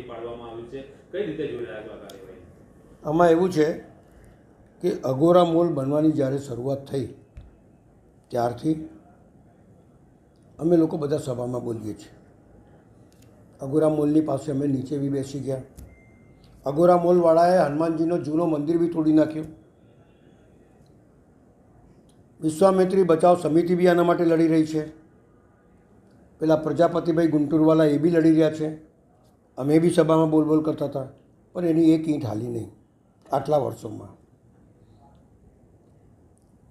પૂરી પાડવામાં આવ્યું છે, કઈ રીતે જોઈ રહ્યા છો આ કાર્યવાહી? આમાં એવું છે કે અગોરા મોલ બનવાની જ્યારે શરૂઆત થઈ ત્યારથી અમે લોકો બધા સભામાં બોલીએ છીએ. અગોરા મોલની પાસે અમે નીચે બી બેસી ગયા. અગોરા મોલવાળાએ હનુમાનજીનો જૂનો મંદિર બી તોડી નાખ્યો. વિશ્વામિત્રી બચાવ સમિતિ બી આના માટે લડી રહી છે. પેલા પ્રજાપતિભાઈ ગુંટુરવાલા એ બી લડી રહ્યા છે. અમે બી સભામાં બોલ કરતા હતા, પણ એની એક ઈંટ હાલી નહીં આટલા વર્ષોમાં.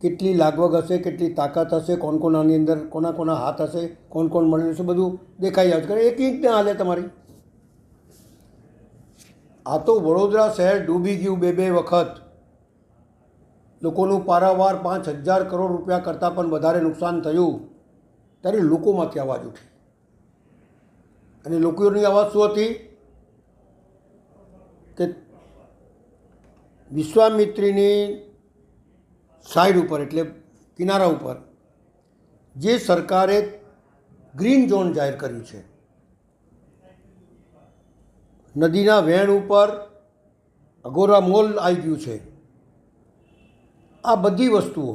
કેટલી લાગવગ હશે, કેટલી તાકાત હશે, કોણ કોણ આની અંદર કોના કોના હાથ હશે, કોણ કોણ મળેલું છે, બધું દેખાઈ આવે છે. એક ઈંટ ના હાલે તમારી. આ તો વડોદરા શહેર ડૂબી ગયું બે વખત. લોકોનું પારાવાર 5,000 કરોડ રૂપિયા કરતાં પણ વધારે નુકસાન થયું. ત્યારે લોકોમાંથી અવાજ ઉઠી. અને લોકોની અવાજ શું હતી કે વિશ્વામિત્રીની સાઈડ ઉપર એટલે કિનારા ઉપર જે સરકારે ગ્રીન ઝોન જાહેર કર્યું છે, નદીના વહેણ ઉપર અગોરા મોલ આવી ગયું છે, આ બધી વસ્તુઓ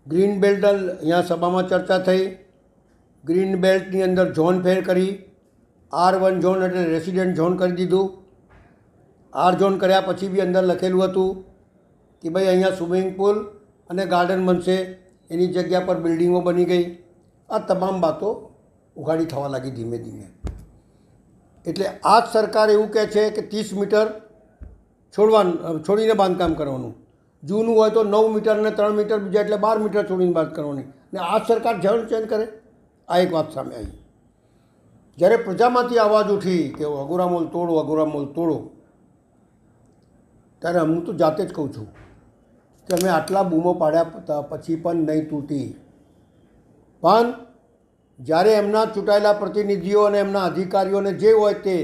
ગ્રીન બેલ્ટ અહીંયા સભામાં ચર્ચા થઈ. ગ્રીન બેલ્ટની અંદર ઝોન ફેર કરી R1 ઝોન એટલે રેસિડેન્ટ ઝોન કરી દીધું. R ઝોન કર્યા પછી બી અંદર લખેલું હતું કે ભાઈ અહીંયા સ્વિમિંગ પુલ અને ગાર્ડન બનશે, એની જગ્યા પર બિલ્ડિંગો બની ગઈ. આ તમામ વાતો ઉઘાડી થવા લાગી ધીમે ધીમે. એટલે આ જ સરકાર એવું કહે છે કે 30 મીટર છોડીને બાંધકામ કરવાનું. જૂનું હોય તો 9 મીટર અને 3 મીટર બીજા એટલે 12 મીટર છોડીને બાંધ કરવાની. ને આ સરકાર ઝોન ચેન્જ કરે. આ એક વાત સામે આવી. જ્યારે પ્રજામાંથી અવાજ ઉઠી કે અગોરા મોલ તોડો, અગોરા મોલ તોડો, ત્યારે હું તો જાતે જ કહું છું કે અમે આટલા બૂમો પાડ્યા પછી પણ નહીં તૂટી. પણ જ્યારે એમના ચૂંટાયેલા પ્રતિનિધિઓ અને એમના અધિકારીઓને જે હોય તે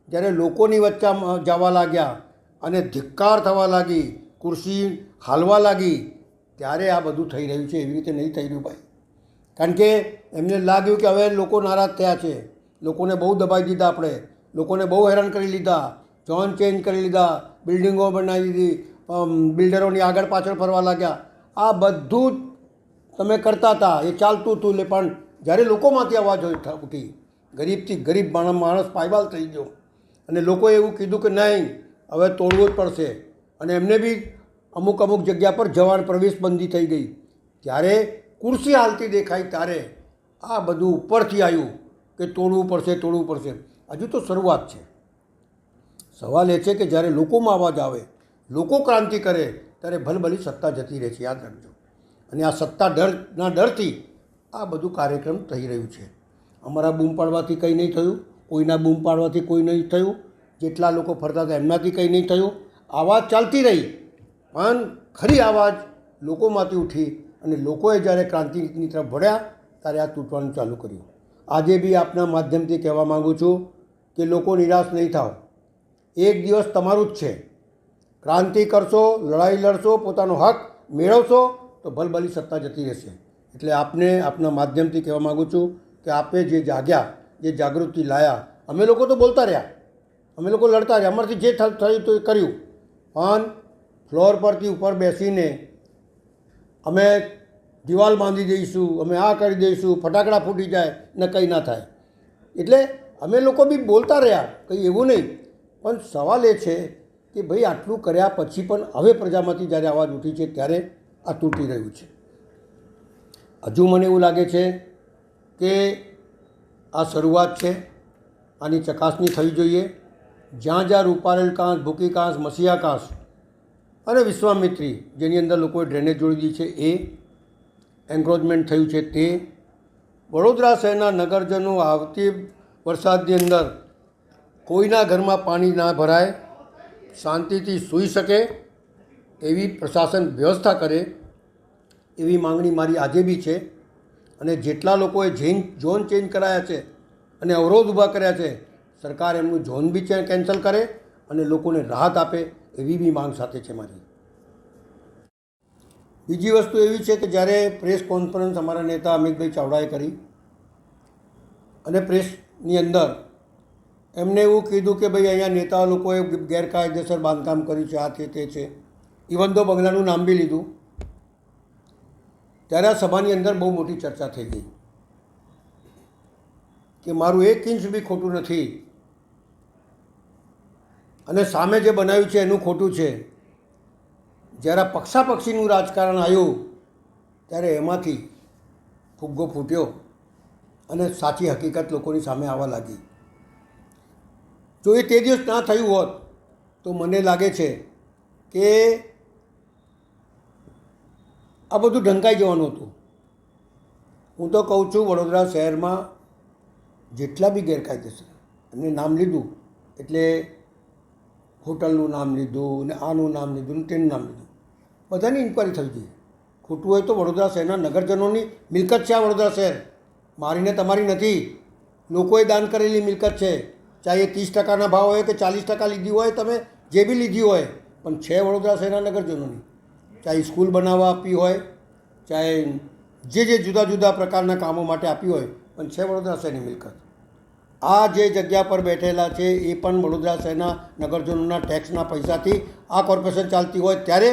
જ્યારે લોકોની વચ્ચે જવા લાગ્યા અને ધિક્કાર થવા લાગી, ખુરશી હાલવા લાગી, ત્યારે આ બધું થઈ રહ્યું છે. એવી રીતે નહીં થઈ રહ્યું ભાઈ. કારણ કે એમને લાગ્યું કે હવે લોકો નારાજ થયા છે, લોકોને બહુ દબાઈ દીધા, આપણે લોકોને બહુ હેરાન કરી લીધા, ઝોન ચેન્જ કરી લીધા, બિલ્ડિંગો બનાવી દીધી, બિલ્ડરોની આગળ પાછળ ફરવા લાગ્યા. આ બધું જ તમે કરતા હતા, એ ચાલતું હતું. એટલે પણ જ્યારે લોકોમાંથી અવાજ ઉઠી, ગરીબથી ગરીબ માણસ પાયમાલ થઈ ગયો અને લોકોએ એવું કીધું કે નહીં હવે તોડવું જ પડશે. અને એમને બી અમુક જગ્યા પર જવાન પ્રવેશબંધી થઈ ગઈ. ત્યારે ખુરશી હાલતી દેખાય ત્યારે આ બધું ઉપરથી આવ્યું કે તોડવું પડશે. હજુ તો શરૂઆત છે. સવાલ એ છે કે જ્યારે લોકોમાં અવાજ આવે, લોકો ક્રાંતિ કરે, ત્યારે ભલભલી સત્તા જતી રહે છે, યાદ રાખજો. અને આ સત્તા ડરથી આ બધું કાર્યક્રમ થઈ રહ્યું છે. અમારા બૂમ પાડવાથી કંઈ નહીં થયું, કોઈના બૂમ પાડવાથી કોઈ નહીં થયું, જેટલા લોકો ફરતા હતા એમનાથી કંઈ નહીં થયું. આવાજ ચાલતી રહી, પણ ખરી આવાજ લોકોમાંથી ઉઠી અને લોકોએ જ્યારે ક્રાંતિની તરફ વળ્યા ત્યારે આ તૂટવાનું ચાલુ કર્યું. આજે બી આપના માધ્યમથી કહેવા માગું છું કે લોકો નિરાશ નહીં થાવ. એક દિવસ તમારું જ છે. ક્રાંતિ કરશો, લડાઈ લડશો, પોતાનો હક મેળવશો તો ભલભલી સત્તા જતી રહેશે. એટલે આપના માધ્યમથી કહેવા માગું છું કે આપે જે જાગ્યા, જે જાગૃતિ લાયા, અમે લોકો તો બોલતા રહ્યા, અમે લોકો લડતા રહ્યા, અમારાથી જે થયું તો એ કર્યું. પણ ફ્લોર પરથી ઉપર બેસીને અમે દિવાલ બાંધી દઈશું, અમે આ કરી દઈશું, ફટાકડા ફૂટી જાય ને કંઈ ના થાય. એટલે અમે લોકો બી બોલતા રહ્યા, કંઈ એવું નહીં. પણ સવાલ એ છે કે ભાઈ આટલું કર્યા પછી પણ હવે પ્રજામાંથી જ્યારે અવાજ ઉઠી છે ત્યારે આ તૂટી રહ્યું છે. હજુ મને એવું લાગે છે કે આ શરૂઆત છે. આની ચકાસણી થવી જોઈએ. જ્યાં જ્યાં રૂપારેલ કાંસ, ભૂકી કાંસ, મસીહા કાંસ અને વિશ્વામિત્રી જેની અંદર લોકોએ ડ્રેનેજ જોડી દીધી છે, એ એન્ક્રોચમેન્ટ થયું છે, તે વડોદરા શહેરના નગરજનો આવતી વરસાદની અંદર કોઈના ઘરમાં પાણી ના ભરાય, શાંતિથી સૂઈ શકે એવી પ્રશાસન વ્યવસ્થા કરે, એવી માંગણી મારી આજે બી છે. અને જેટલા લોકોએ ઝોન ચેન્જ કરાયા છે અને અવરોધ ઊભા કર્યા છે, સરકાર એમનું ઝોન બી કેન્સલ કરે અને લોકોને રાહત આપે એવી બી માંગ સાથે છે મારી. બીજી વસ્તુ એવી છે કે જ્યારે પ્રેસ કોન્ફરન્સ અમારા નેતા અમિતભાઈ ચાવડાએ કરી અને પ્રેસની અંદર એમને એવું કીધું કે ભાઈ અહીંયા નેતા લોકોએ ગેરકાયદેસર બાંધકામ કર્યું છે, આ છે તે છે, ઇવન તો બંગલાનું નામ બી લીધું. ત્યારે આ સભાની અંદર બહુ મોટી ચર્ચા થઈ ગઈ કે મારું 1 ઇંચ બી ખોટું નથી અને સામે જે બનાવ્યું છે એનું ખોટું છે. જ્યારે પક્ષાપક્ષીનું રાજકારણ આવ્યું ત્યારે એમાંથી ફુગ્ગો ફૂટ્યો અને સાચી હકીકત લોકોની સામે આવવા લાગી. જો એ તે દિવસ ના થયું હોત તો મને લાગે છે કે આ બધું ઢંકાઈ જવાનું હતું. હું તો કહું છું, વડોદરા શહેરમાં જેટલા બી ગેરકાયદેસર એમને નામ લીધું એટલે હોટલનું નામ લીધું ને આનું નામ લીધું ને તેનું નામ લીધું, બધાની ઇન્ક્વાયરી થવી જોઈએ. ખોટું હોય તો વડોદરા શહેરના નગરજનોની મિલકત છે. આ વડોદરા શહેર મારીને તમારી નથી, લોકોએ દાન કરેલી મિલકત છે. ચાહે 30% ભાવ હોય કે 40% લીધી હોય, તમે જે બી લીધી હોય, પણ છે વડોદરા શહેરના નગરજનોની. ચાહે સ્કૂલ બનાવવા આપી હોય, ચાહે જે જુદા જુદા પ્રકારના કામો માટે આપી હોય, પણ છે વડોદરા શહેરની મિલકત. આ જે જગ્યા પર બેઠેલા છે એ પણ વડોદરા શહેરના નગરજનોના ટેક્સના પૈસાથી આ કોર્પોરેશન ચાલતી હોય, ત્યારે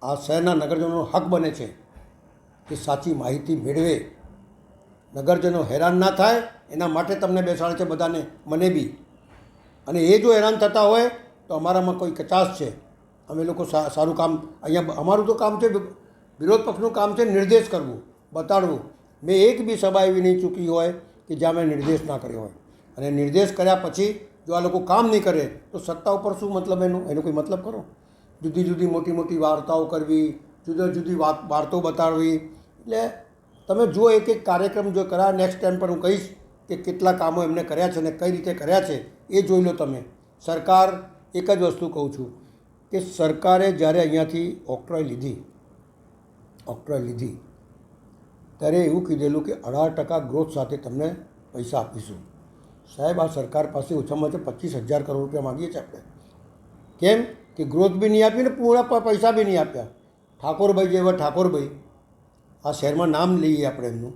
આ શહેરના નગરજનોનો હક બને છે કે સાચી માહિતી મેળવે, નગરજનો હેરાન ના થાય એના માટે તમને બેસાડે છે બધાને, મને બી. અને એ જો હેરાન થતા હોય તો અમારામાં કોઈ કચાશ છે. અમે લોકો સારું કામ, અહીંયા અમારું તો કામ છે, વિરોધ પક્ષનું કામ છે નિર્દેશ કરવું, બતાડવું. મેં એક બી સભા એવી નહીં ચૂકી હોય કે જ્યાં મેં નિર્દેશ ના કર્યો હોય. અને નિર્દેશ કર્યા પછી જો આ લોકો કામ નહીં કરે તો સત્તા ઉપર શું મતલબ એનો કોઈ મતલબ કરો? જુદી જુદી મોટી મોટી વાર્તાઓ કરવી, જુદી જુદી વાર્તો બતાડવી. એટલે તમે જો એક એક કાર્યક્રમ જો કર્યા, નેક્સ્ટ ટાઈમ પર હું કહીશ કે કેટલા કામો એમને કર્યા છે અને કઈ રીતે કર્યા છે એ જોઈ લો તમે. સરકાર, એક જ વસ્તુ કહું છું કે સરકારે જ્યારે અહીંયાથી ઓક્ટ્રોય લીધી ત્યારે એવું કીધેલું કે 18% ગ્રોથ સાથે તમને પૈસા આપીશું. સાહેબ, આ સરકાર પાસે ઓછામાં ઓછા 25,000 કરોડ રૂપિયા માગીએ છીએ આપણે. કેમ કે ગ્રોથ બી નહીં આપી ને પૂરા પૈસા બી નહીં આપ્યા. ઠાકોરભાઈ જેવા ઠાકોરભાઈ, આ શહેરમાં નામ લઈએ આપણે એમનું,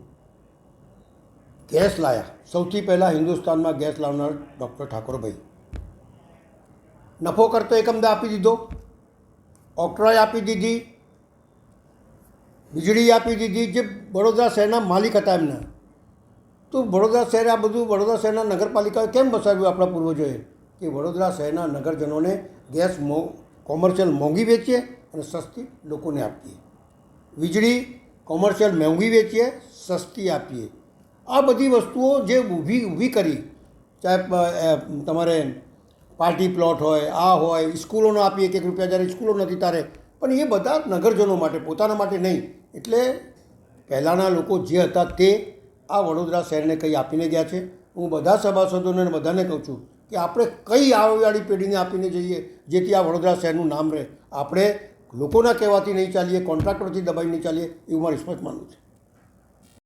ગેસ લાયા. સૌથી પહેલાં હિન્દુસ્તાનમાં ગેસ લાવનાર ડૉક્ટર ઠાકોરભાઈ. નફો કરતો એકમદા આપી દીધો, ઓક્ટ્રોય આપી દીધી, વીજળી આપી દીધી, જે વડોદરા શહેરના માલિક હતા એમના. તો વડોદરા શહેર, આ બધું વડોદરા શહેરના નગરપાલિકાએ કેમ બસાવ્યું આપણા પૂર્વજોએ કે વડોદરા શહેરના નગરજનોને ગેસ કોમર્શિયલ મોંઘી વેચીએ અને સસ્તી લોકોને આપીએ, વીજળી કોમર્શિયલ મોંઘી વેચીએ, સસ્તી આપીએ. આ બધી વસ્તુઓ જે ઊભી કરી, ચાહે તમારે પાર્ટી પ્લોટ હોય, આ હોય, સ્કૂલોનો આપીએ, 1 રૂપિયા જ્યારે સ્કૂલો નથી તારે, પણ એ બધા નગરજનો માટે, પોતાના માટે નહીં. એટલે પહેલાંના લોકો જે હતા તે આ વડોદરા શહેરને કંઈ આપીને ગયા છે. હું બધા સભાસદોને બધાને કહું છું કે આપણે કઈ આવવાવાળી પેઢીને આપીને જઈએ જેથી આ વડોદરા શહેરનું નામ રહે. આપણે લોકોના કહેવાથી નહીં ચાલીએ, કોન્ટ્રાક્ટરથી દબાઈ નહીં ચાલીએ, એવું મારું સ્પષ્ટ માનવું છે.